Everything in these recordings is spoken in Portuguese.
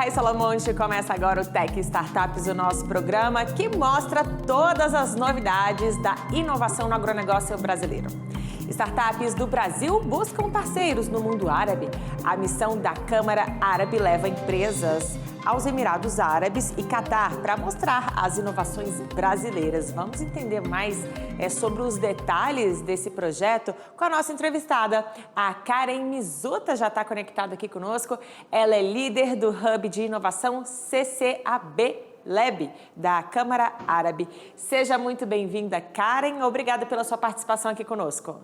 Raíssa Lamonte, começa agora o Tech Startups, o nosso programa que mostra todas as novidades da inovação no agronegócio brasileiro. Startups do Brasil buscam parceiros no mundo árabe. A missão da Câmara Árabe leva empresas aos Emirados Árabes e Catar para mostrar as inovações brasileiras. Vamos entender mais sobre os detalhes desse projeto com a nossa entrevistada. A Karen Mizuta já está conectada aqui conosco. Ela é líder do Hub de Inovação CCAB Lab da Câmara Árabe. Seja muito bem-vinda, Karen. Obrigada pela sua participação aqui conosco.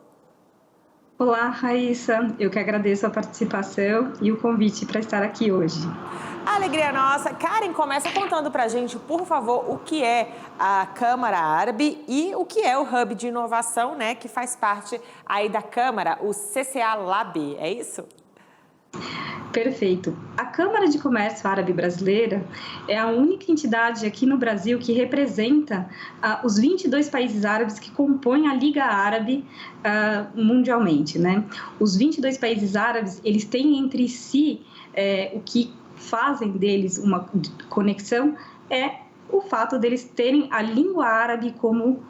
Olá, Raíssa. Eu que agradeço a participação e o convite para estar aqui hoje. A alegria é nossa. Karen, começa contando para a gente, por favor, o que é a Câmara Árabe e o que é o Hub de Inovação, né, que faz parte aí da Câmara, o CCA Lab, é isso? Perfeito. A Câmara de Comércio Árabe Brasileira é a única entidade aqui no Brasil que representa os 22 países árabes que compõem a Liga Árabe mundialmente, né? Os 22 países árabes, eles têm entre si o que fazem deles uma conexão é o fato deles terem a língua árabe como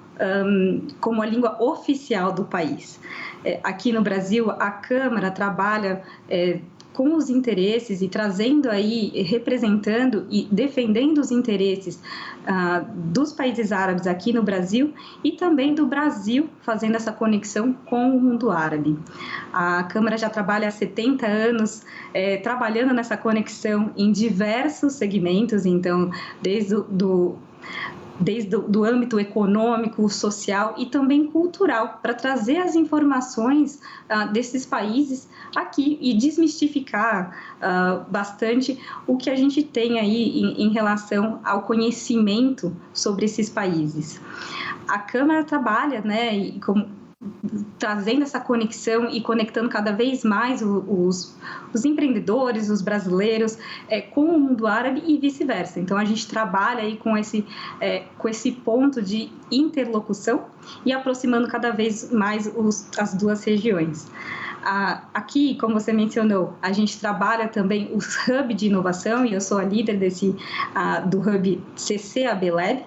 a língua oficial do país. Aqui no Brasil, a Câmara trabalha com os interesses e trazendo aí, representando e defendendo os interesses dos países árabes aqui no Brasil e também do Brasil, fazendo essa conexão com o mundo árabe. A Câmara já trabalha há 70 anos trabalhando nessa conexão em diversos segmentos, então, desde o âmbito econômico, social e também cultural, para trazer as informações desses países aqui e desmistificar bastante o que a gente tem aí em relação ao conhecimento sobre esses países. A Câmara trabalha, né, trazendo essa conexão e conectando cada vez mais os empreendedores, os brasileiros com o mundo árabe e vice-versa. Então, a gente trabalha aí com esse ponto de interlocução e aproximando cada vez mais as duas regiões. Aqui, como você mencionou, a gente trabalha também os Hub de Inovação e eu sou a líder do Hub CCAB Lab,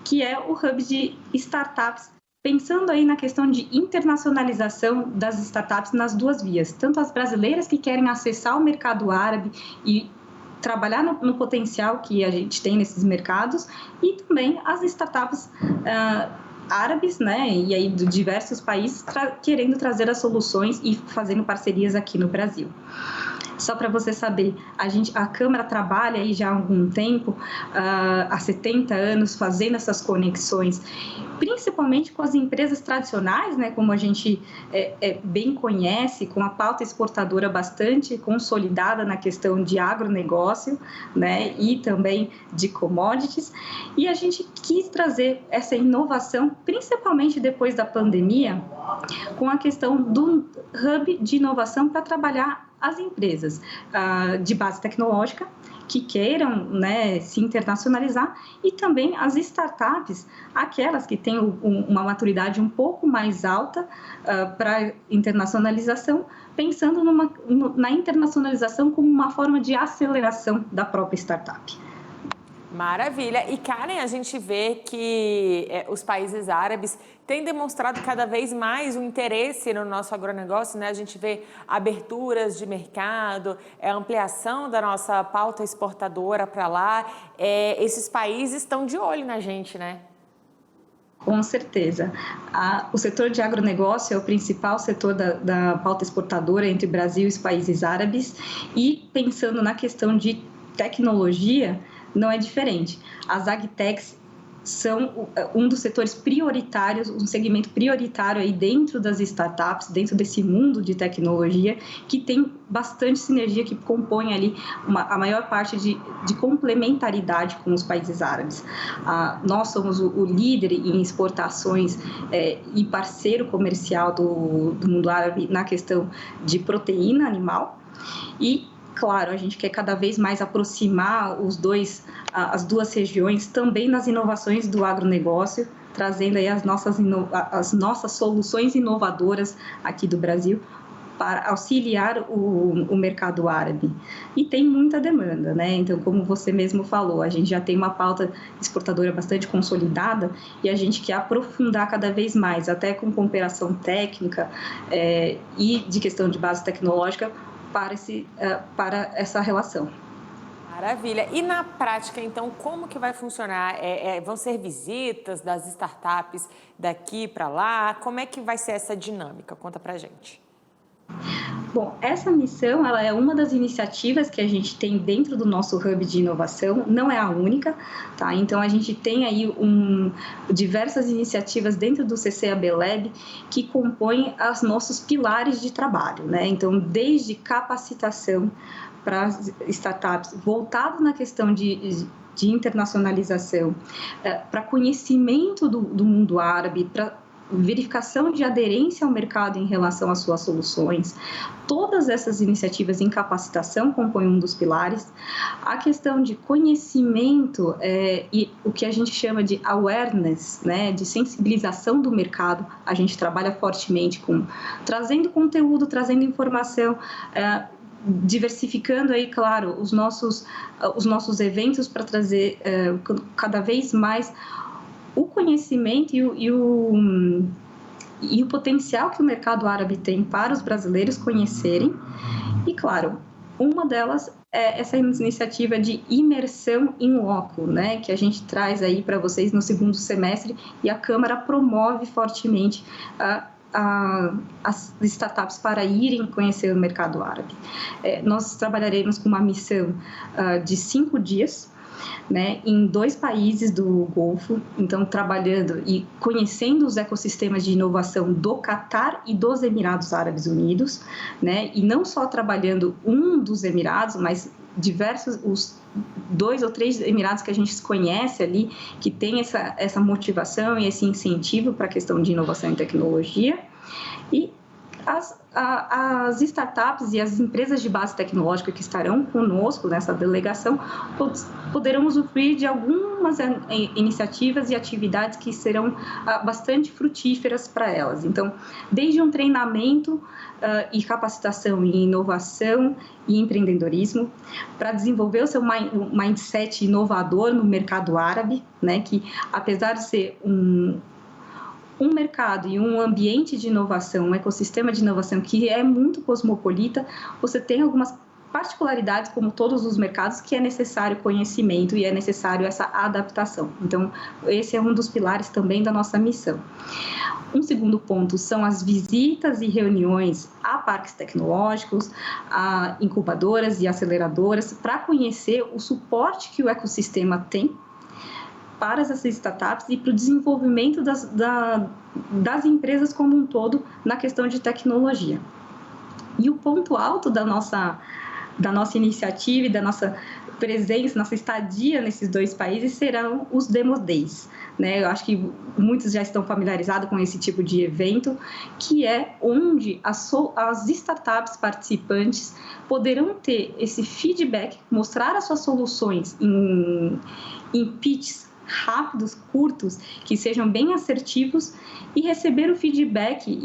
que é o Hub de Startups, pensando aí na questão de internacionalização das startups nas duas vias, tanto as brasileiras que querem acessar o mercado árabe e trabalhar no potencial que a gente tem nesses mercados e também as startups árabes, né, e aí de diversos países querendo trazer as soluções e fazendo parcerias aqui no Brasil. Só para você saber, a Câmara trabalha aí já há algum tempo, há 70 anos, fazendo essas conexões, principalmente com as empresas tradicionais, né, como a gente bem conhece, com a pauta exportadora bastante consolidada na questão de agronegócio, né, e também de commodities. E a gente quis trazer essa inovação, principalmente depois da pandemia, com a questão do Hub de Inovação para trabalhar as empresas de base tecnológica que queiram, né, se internacionalizar e também as startups, aquelas que têm uma maturidade um pouco mais alta para internacionalização, pensando na internacionalização como uma forma de aceleração da própria startup. Maravilha. E, Karen, a gente vê que os países árabes têm demonstrado cada vez mais um interesse no nosso agronegócio, né? A gente vê aberturas de mercado, ampliação da nossa pauta exportadora para lá. Esses países estão de olho na gente, né? Com certeza. O setor de agronegócio é o principal setor da pauta exportadora entre Brasil e os países árabes e, pensando na questão de tecnologia, não é diferente. As agtechs são um dos setores prioritários, um segmento prioritário aí dentro das startups, dentro desse mundo de tecnologia, que tem bastante sinergia, que compõe ali a maior parte de complementaridade com os países árabes. Nós somos o líder em exportações e parceiro comercial do mundo árabe na questão de proteína animal e, claro, a gente quer cada vez mais aproximar as duas regiões também nas inovações do agronegócio, trazendo aí as nossas soluções inovadoras aqui do Brasil para auxiliar o mercado árabe. E tem muita demanda, né? Então, como você mesmo falou, a gente já tem uma pauta exportadora bastante consolidada e a gente quer aprofundar cada vez mais, até com cooperação técnica e de questão de base tecnológica para essa relação. Maravilha. E na prática, então, como que vai funcionar? Vão ser visitas das startups daqui para lá? Como é que vai ser essa dinâmica? Conta pra gente. Bom, essa missão ela é uma das iniciativas que a gente tem dentro do nosso hub de inovação, não é a única, tá? Então, a gente tem aí diversas iniciativas dentro do CCAB Lab que compõem os nossos pilares de trabalho, né? Então, desde capacitação para as startups, voltado na questão de internacionalização, para conhecimento do mundo árabe, para verificação de aderência ao mercado em relação às suas soluções. Todas essas iniciativas em capacitação compõem um dos pilares. A questão de conhecimento e o que a gente chama de awareness, né, de sensibilização do mercado, a gente trabalha fortemente trazendo conteúdo, trazendo informação, diversificando aí, claro, os nossos eventos para trazer cada vez mais o conhecimento e o potencial que o mercado árabe tem para os brasileiros conhecerem. E, claro, uma delas é essa iniciativa de imersão in loco, né, que a gente traz aí para vocês no segundo semestre e a Câmara promove fortemente as startups para irem conhecer o mercado árabe. Nós trabalharemos com uma missão de 5 dias, né, em 2 países do Golfo, então trabalhando e conhecendo os ecossistemas de inovação do Catar e dos Emirados Árabes Unidos, né, e não só trabalhando um dos Emirados, mas os 2 ou 3 Emirados que a gente conhece ali, que tem essa motivação e esse incentivo para a questão de inovação e tecnologia. E as startups e as empresas de base tecnológica que estarão conosco nessa delegação poderão usufruir de algumas iniciativas e atividades que serão bastante frutíferas para elas. Então, desde um treinamento e capacitação em inovação e empreendedorismo, para desenvolver o seu mindset inovador no mercado árabe, né, que apesar de ser um mercado e um ambiente de inovação, um ecossistema de inovação que é muito cosmopolita, você tem algumas particularidades, como todos os mercados, que é necessário conhecimento e é necessário essa adaptação. Então, esse é um dos pilares também da nossa missão. Um segundo ponto são as visitas e reuniões a parques tecnológicos, a incubadoras e aceleradoras, para conhecer o suporte que o ecossistema tem para essas startups e para o desenvolvimento das empresas como um todo na questão de tecnologia. E o ponto alto da nossa iniciativa e da nossa presença, nossa estadia nesses 2 países serão os Demo Days, né? Eu acho que muitos já estão familiarizados com esse tipo de evento, que é onde as startups participantes poderão ter esse feedback, mostrar as suas soluções em pitches rápidos, curtos, que sejam bem assertivos e receber o feedback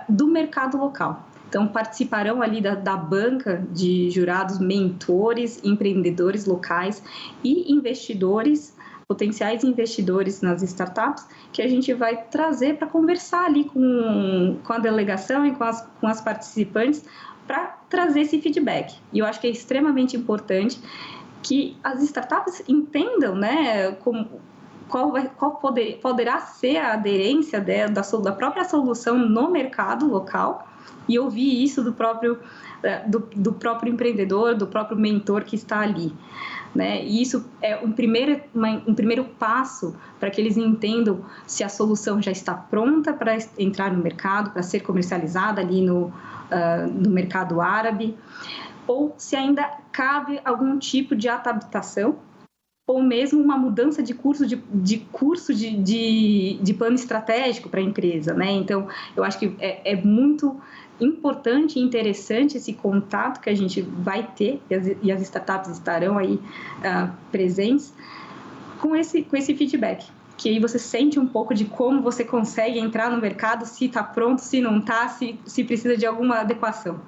do mercado local. Então, participarão ali da banca de jurados, mentores, empreendedores locais e investidores, potenciais investidores nas startups, que a gente vai trazer para conversar ali com a delegação e com as participantes para trazer esse feedback. E eu acho que é extremamente importante que as startups entendam, né, qual poderá ser a aderência da própria solução no mercado local e ouvir isso do próprio empreendedor, do próprio mentor que está ali, né? E isso é um primeiro passo para que eles entendam se a solução já está pronta para entrar no mercado, para ser comercializada ali no mercado árabe, ou se ainda cabe algum tipo de adaptação, ou mesmo uma mudança de curso de plano estratégico para a empresa, né? Então, eu acho que é muito importante e interessante esse contato que a gente vai ter, e as startups estarão aí presentes, com esse feedback. que aí você sente um pouco de como você consegue entrar no mercado, se está pronto, se não está, se precisa de alguma adequação.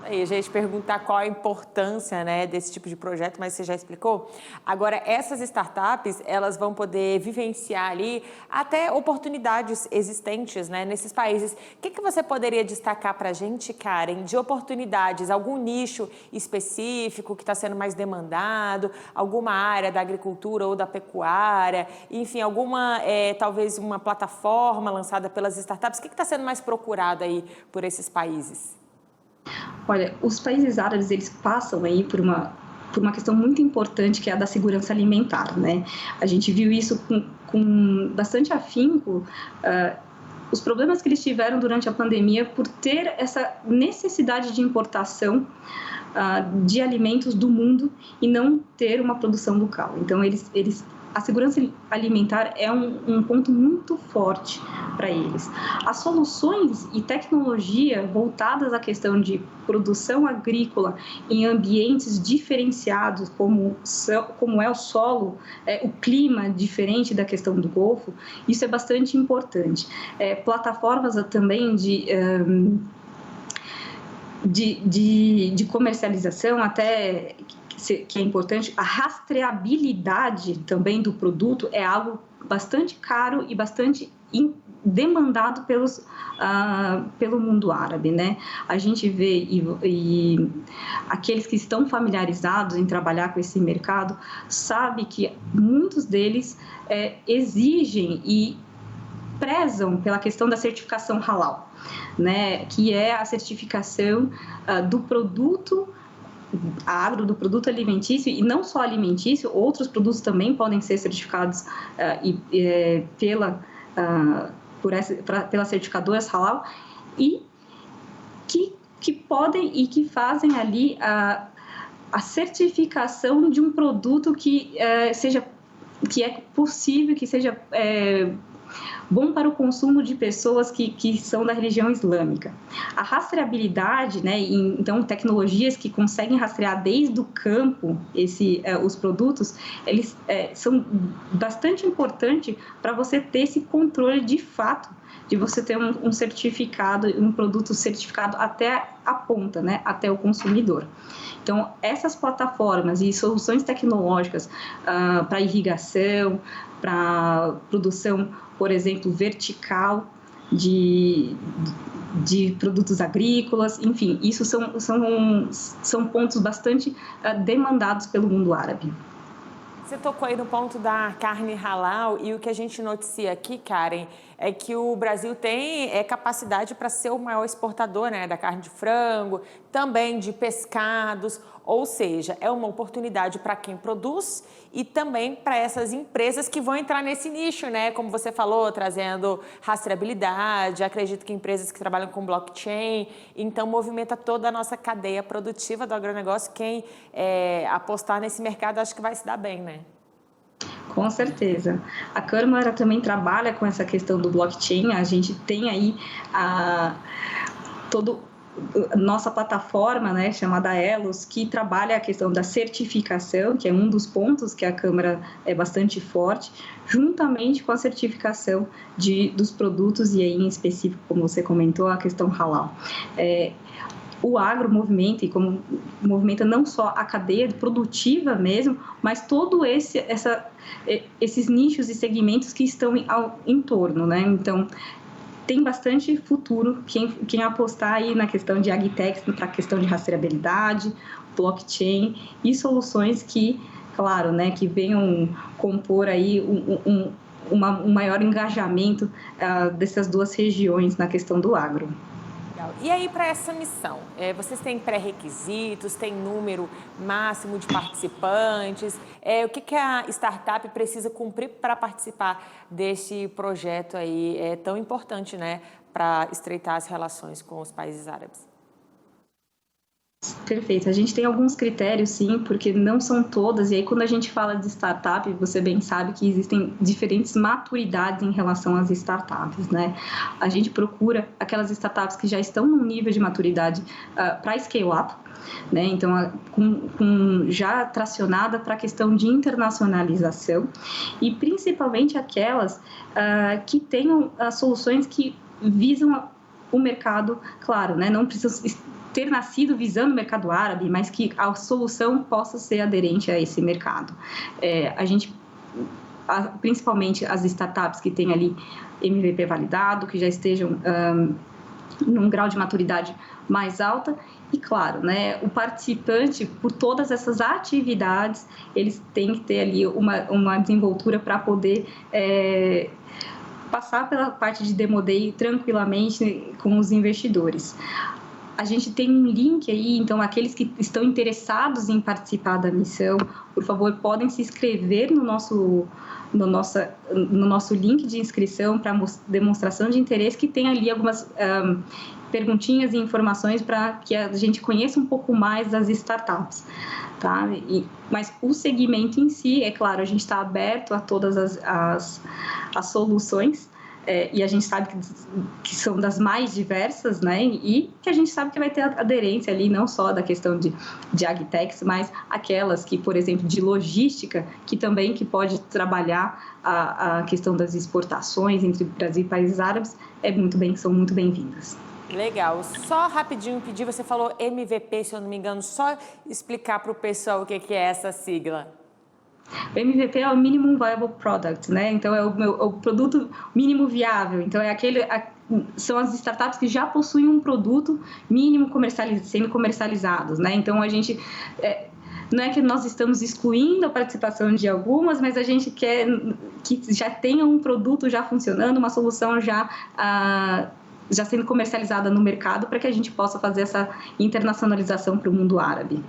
Aí, a gente perguntar qual a importância, né, desse tipo de projeto, mas você já explicou. Agora, essas startups, elas vão poder vivenciar ali até oportunidades existentes, né, nesses países. O que você poderia destacar para a gente, Karen, de oportunidades? Algum nicho específico que está sendo mais demandado? Alguma área da agricultura ou da pecuária? Enfim, alguma, talvez uma plataforma lançada pelas startups? O que está sendo mais procurado aí por esses países? Olha, os países árabes, eles passam aí por uma questão muito importante, que é a da segurança alimentar, né? A gente viu isso com bastante afinco, os problemas que eles tiveram durante a pandemia por ter essa necessidade de importação de alimentos do mundo e não ter uma produção local. Então, a segurança alimentar é um ponto muito forte para eles. As soluções e tecnologia voltadas à questão de produção agrícola em ambientes diferenciados, como é o solo, o clima diferente da questão do Golfo, isso é bastante importante. Plataformas também de comercialização, até que é importante, a rastreabilidade também do produto é algo bastante caro e bastante demandado pelo mundo árabe, né? A gente vê e aqueles que estão familiarizados em trabalhar com esse mercado sabem que muitos deles exigem e prezam pela questão da certificação halal, né? Que é a certificação do produto do produto alimentício, e não só alimentício, outros produtos também podem ser certificados pelas certificadoras halal, e que podem e que fazem ali a certificação de um produto que é possível, que seja bom para o consumo de pessoas que são da religião islâmica. A rastreabilidade, né, então tecnologias que conseguem rastrear desde o campo os produtos, eles são bastante importantes para você ter esse controle de fato, de você ter um certificado, um produto certificado até a ponta, né, até o consumidor. Então, essas plataformas e soluções tecnológicas para irrigação, para produção, por exemplo, vertical de produtos agrícolas, enfim, isso são pontos bastante demandados pelo mundo árabe. Você tocou aí no ponto da carne halal, e o que a gente noticia aqui, Karen, é que o Brasil tem capacidade para ser o maior exportador, né, da carne de frango, também de pescados, ou seja, é uma oportunidade para quem produz e também para essas empresas que vão entrar nesse nicho, né, como você falou, trazendo rastreabilidade, acredito que empresas que trabalham com blockchain, então movimenta toda a nossa cadeia produtiva do agronegócio. Quem apostar nesse mercado acho que vai se dar bem, né? Com certeza. A Câmara também trabalha com essa questão do blockchain. A gente tem aí nossa plataforma, né, chamada Elos, que trabalha a questão da certificação, que é um dos pontos que a Câmara é bastante forte, juntamente com a certificação dos produtos, e aí em específico, como você comentou, a questão halal. O agro movimenta, e como movimenta não só a cadeia produtiva mesmo, mas todo esses nichos e segmentos que estão em torno, né? Então, tem bastante futuro quem apostar aí na questão de agtech, para a questão de rastreabilidade, blockchain e soluções que, claro, né, que venham compor aí um maior engajamento dessas duas regiões na questão do agro. E aí, para essa missão, vocês têm pré-requisitos, tem número máximo de participantes? O que a startup precisa cumprir para participar deste projeto aí tão importante, né, para estreitar as relações com os países árabes? Perfeito. A gente tem alguns critérios, sim, porque não são todas. E aí, quando a gente fala de startup, você bem sabe que existem diferentes maturidades em relação às startups, né? A gente procura aquelas startups que já estão num nível de maturidade para scale-up, né? Então, já tracionada para a questão de internacionalização e principalmente aquelas que tenham soluções que visam o mercado, claro, né? Não precisam ter nascido visando o mercado árabe, mas que a solução possa ser aderente a esse mercado. Principalmente as startups que têm ali MVP validado, que já estejam num grau de maturidade mais alta e, claro, né, o participante, por todas essas atividades, eles têm que ter ali uma desenvoltura para poder passar pela parte de demo day tranquilamente com os investidores. A gente tem um link aí, então aqueles que estão interessados em participar da missão, por favor, podem se inscrever no nosso link de inscrição para demonstração de interesse, que tem ali algumas perguntinhas e informações para que a gente conheça um pouco mais das startups. Tá? Mas o segmento em si, é claro, a gente está aberto a todas as soluções, e a gente sabe que são das mais diversas, né? E que a gente sabe que vai ter aderência ali, não só da questão de agtechs, mas aquelas que, por exemplo, de logística, que pode trabalhar a questão das exportações entre Brasil e países árabes, são muito bem-vindas. Legal. Só rapidinho pedir, você falou MVP, se eu não me engano, só explicar para o pessoal o que é essa sigla. O MVP é o Minimum Viable Product, né? Então, é o produto mínimo viável. Então, são as startups que já possuem um produto mínimo sendo comercializados, né? Então, a gente... não é que nós estamos excluindo a participação de algumas, mas a gente quer que já tenha um produto já funcionando, uma solução já sendo comercializada no mercado, para que a gente possa fazer essa internacionalização para o mundo árabe.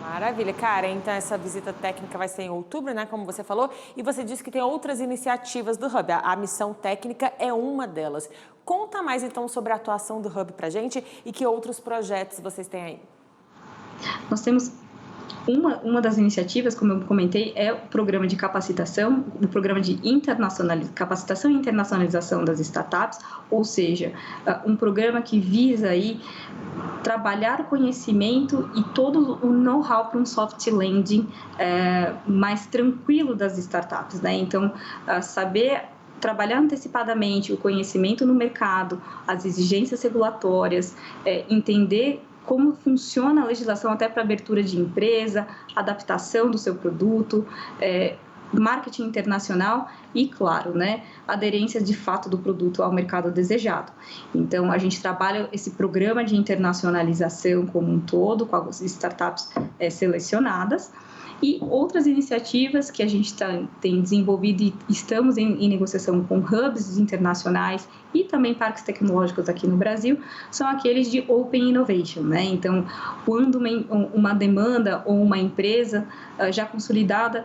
Maravilha, Karen. Então, essa visita técnica vai ser em outubro, né, como você falou, e você disse que tem outras iniciativas do Hub. A missão técnica é uma delas. Conta mais, então, sobre a atuação do Hub para a gente e que outros projetos vocês têm aí. Nós temos uma das iniciativas, como eu comentei, é o programa de capacitação, o programa de capacitação e internacionalização das startups, ou seja, um programa que visa aí trabalhar o conhecimento e todo o know-how para um soft landing mais tranquilo das startups, né? Então, saber trabalhar antecipadamente o conhecimento no mercado, as exigências regulatórias, entender como funciona a legislação até para abertura de empresa, adaptação do seu produto, marketing internacional e, claro, né, aderência de fato do produto ao mercado desejado. Então, a gente trabalha esse programa de internacionalização como um todo, com as startups selecionadas, e outras iniciativas que a gente tem desenvolvido e estamos em negociação com hubs internacionais e também parques tecnológicos aqui no Brasil, são aqueles de Open Innovation, né? Então, quando uma demanda ou uma empresa já consolidada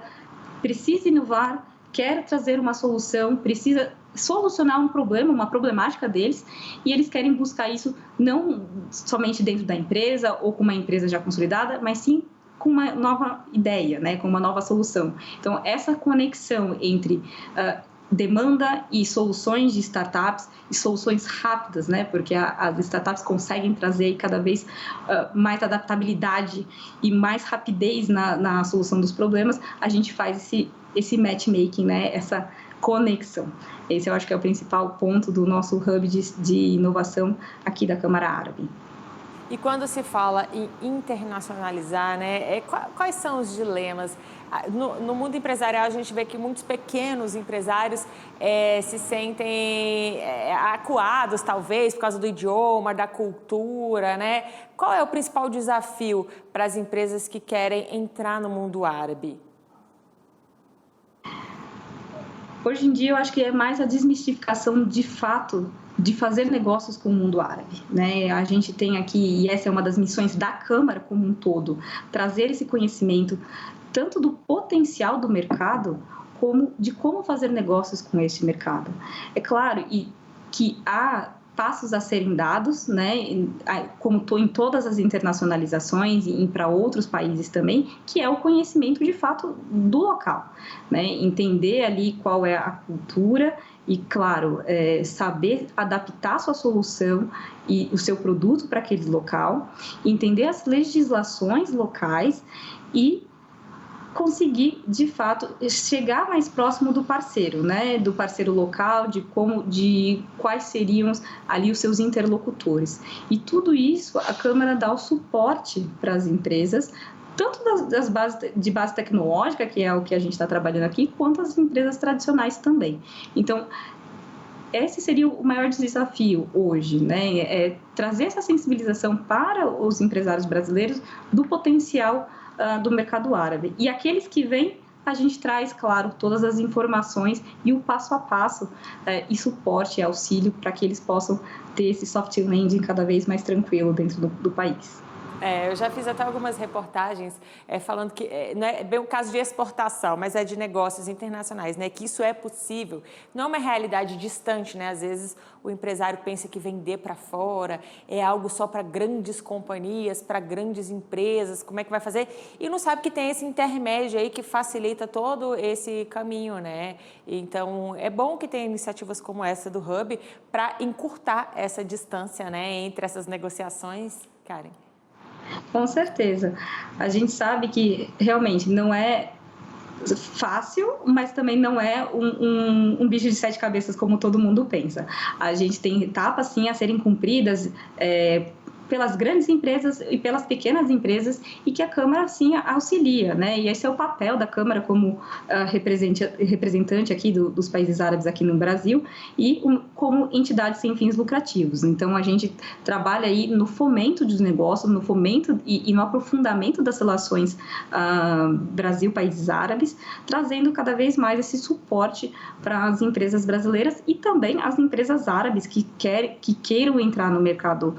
precisa inovar, quer trazer uma solução, precisa solucionar um problema, uma problemática deles, e eles querem buscar isso não somente dentro da empresa ou com uma empresa já consolidada, mas sim com uma nova ideia, né, com uma nova solução. Então, essa conexão entre demanda e soluções de startups e soluções rápidas, né, porque as startups conseguem trazer cada vez mais adaptabilidade e mais rapidez na solução dos problemas, a gente faz esse matchmaking, né, essa conexão. Esse eu acho que é o principal ponto do nosso hub de inovação aqui da Câmara Árabe. E quando se fala em internacionalizar, né, quais são os dilemas? No mundo empresarial, a gente vê que muitos pequenos empresários se sentem acuados, talvez, por causa do idioma, da cultura, né? Qual é o principal desafio para as empresas que querem entrar no mundo árabe? Hoje em dia, eu acho que é mais a desmistificação de fato de fazer negócios com o mundo árabe, né? A gente tem aqui, e essa é uma das missões da Câmara como um todo, trazer esse conhecimento tanto do potencial do mercado, como de como fazer negócios com esse mercado. É claro que há passos a serem dados, né, como em todas as internacionalizações e para outros países também, que é o conhecimento de fato do local, né, entender ali qual é a cultura e, claro, saber adaptar a sua solução e o seu produto para aquele local, entender as legislações locais e conseguir, de fato, chegar mais próximo do parceiro, né? Do parceiro local, de quais seriam ali os seus interlocutores. E tudo isso, a Câmara dá o suporte para as empresas, tanto das bases de base tecnológica, que é o que a gente está trabalhando aqui, quanto as empresas tradicionais também. Então, esse seria o maior desafio hoje, né? É trazer essa sensibilização para os empresários brasileiros do potencial do mercado árabe. E aqueles que vêm, a gente traz, claro, todas as informações e o passo a passo e suporte e auxílio para que eles possam ter esse soft landing cada vez mais tranquilo dentro do país. Eu já fiz até algumas reportagens falando que não é bem um caso de exportação, mas é de negócios internacionais, né? Que isso é possível. Não é uma realidade distante, né? Às vezes o empresário pensa que vender para fora é algo só para grandes companhias, para grandes empresas, como é que vai fazer? E não sabe que tem esse intermédio aí que facilita todo esse caminho, né? Então, é bom que tenha iniciativas como essa do Hub para encurtar essa distância, né? Entre essas negociações, Karen. Com certeza. A gente sabe que realmente não é fácil, mas também não é um bicho de 7 cabeças como todo mundo pensa. A gente tem etapas, sim, a serem cumpridas pelas grandes empresas e pelas pequenas empresas e que a Câmara, sim, auxilia, né? E esse é o papel da Câmara como representante aqui dos países árabes aqui no Brasil e como entidade sem fins lucrativos. Então, a gente trabalha aí no fomento dos negócios, no fomento e no aprofundamento das relações Brasil-países árabes, trazendo cada vez mais esse suporte para as empresas brasileiras e também as empresas árabes que queiram entrar no mercado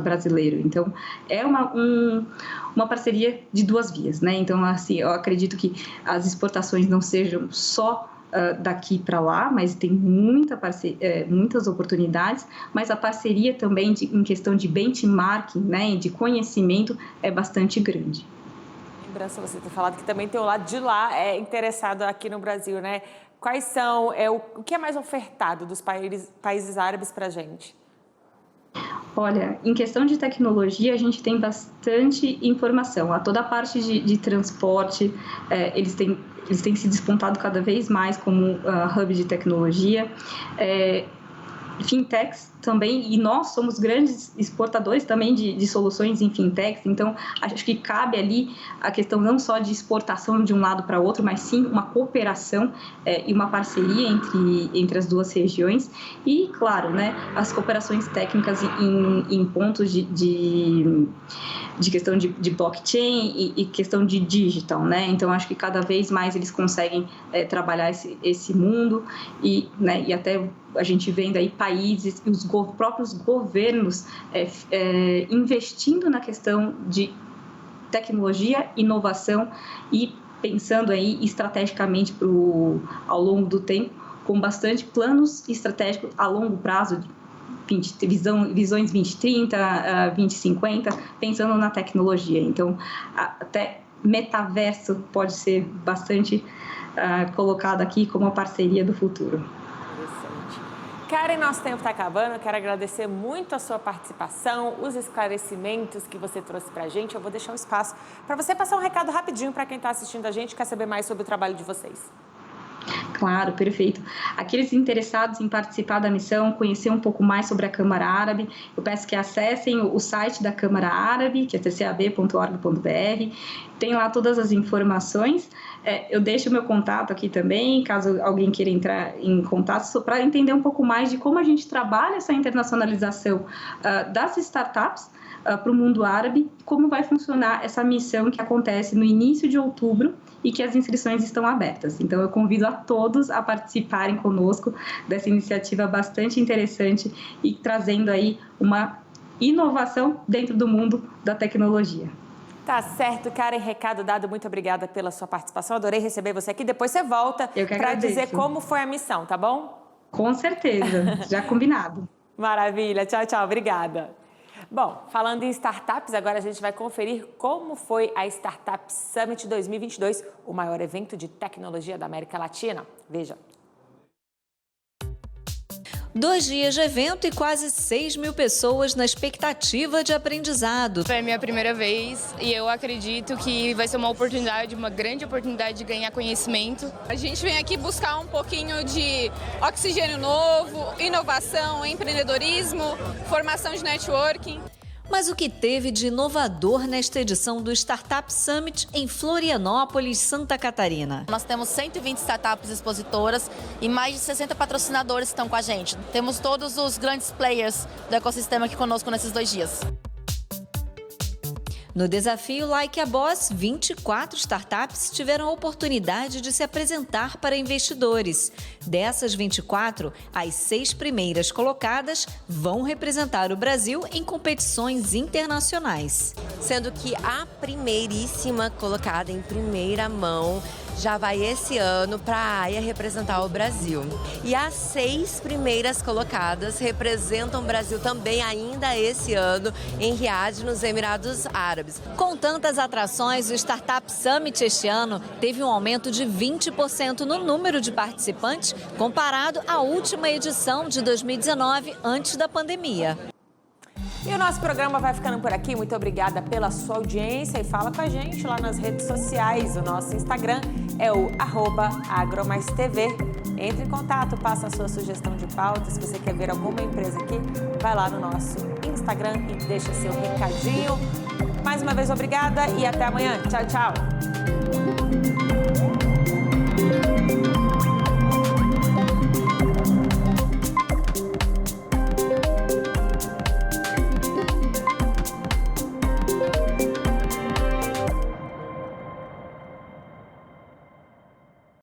brasileiro. Então, é uma parceria de 2 vias, né? Então, assim, eu acredito que as exportações não sejam só daqui para lá, mas tem muitas oportunidades, mas a parceria também em questão de benchmarking, né, de conhecimento, é bastante grande. Lembrança, você ter falado que também tem o lado de lá interessado aqui no Brasil, né? Quais são, o que é mais ofertado dos países árabes para a gente? Olha, em questão de tecnologia, a gente tem bastante informação. Toda a parte de transporte, eles têm se despontado cada vez mais como hub de tecnologia. Fintechs também, e nós somos grandes exportadores também de soluções em fintechs, então acho que cabe ali a questão não só de exportação de um lado para outro, mas sim uma cooperação e uma parceria entre as duas regiões e, claro, né, as cooperações técnicas em pontos de questão de blockchain e questão de digital, né? Então, acho que cada vez mais eles conseguem trabalhar esse mundo e até a gente vendo aí países e os próprios governos investindo na questão de tecnologia, inovação e pensando aí estrategicamente ao longo do tempo, com bastante planos estratégicos a longo prazo, visões 2030, 2050, pensando na tecnologia. Então, até metaverso pode ser bastante colocado aqui como a parceria do futuro. Karen, nosso tempo está acabando. Eu quero agradecer muito a sua participação, os esclarecimentos que você trouxe para a gente. Eu vou deixar um espaço para você passar um recado rapidinho para quem está assistindo a gente e quer saber mais sobre o trabalho de vocês. Claro, perfeito. Aqueles interessados em participar da missão, conhecer um pouco mais sobre a Câmara Árabe, eu peço que acessem o site da Câmara Árabe, que é tcab.org.br. Tem lá todas as informações. Eu deixo o meu contato aqui também, caso alguém queira entrar em contato, para entender um pouco mais de como a gente trabalha essa internacionalização das startups para o mundo árabe, como vai funcionar essa missão que acontece no início de outubro e que as inscrições estão abertas. Então, eu convido a todos a participarem conosco dessa iniciativa bastante interessante e trazendo aí uma inovação dentro do mundo da tecnologia. Tá certo, Karen, recado dado, muito obrigada pela sua participação, adorei receber você aqui, depois você volta para dizer como foi a missão, tá bom? Com certeza, já combinado. Maravilha, tchau, tchau, obrigada. Bom, falando em startups, agora a gente vai conferir como foi a Startup Summit 2022, o maior evento de tecnologia da América Latina. Veja. 2 dias de evento e quase 6 mil pessoas na expectativa de aprendizado. Foi a minha primeira vez e eu acredito que vai ser uma oportunidade, uma grande oportunidade de ganhar conhecimento. A gente vem aqui buscar um pouquinho de oxigênio novo, inovação, empreendedorismo, formação de networking. Mas o que teve de inovador nesta edição do Startup Summit em Florianópolis, Santa Catarina? Nós temos 120 startups expositoras e mais de 60 patrocinadores que estão com a gente. Temos todos os grandes players do ecossistema aqui conosco nesses 2 dias. No desafio Like a Boss, 24 startups tiveram a oportunidade de se apresentar para investidores. Dessas 24, as 6 primeiras colocadas vão representar o Brasil em competições internacionais. Sendo que a primeiríssima colocada em primeira mão já vai esse ano para a AIA representar o Brasil. E as 6 primeiras colocadas representam o Brasil também ainda esse ano em Riad, nos Emirados Árabes. Com tantas atrações, o Startup Summit este ano teve um aumento de 20% no número de participantes comparado à última edição de 2019, antes da pandemia. E o nosso programa vai ficando por aqui. Muito obrigada pela sua audiência e fala com a gente lá nas redes sociais. O nosso Instagram é o @agromaistv. Entre em contato, passa a sua sugestão de pauta. Se você quer ver alguma empresa aqui, vai lá no nosso Instagram e deixa seu recadinho. Mais uma vez, obrigada e até amanhã. Tchau, tchau.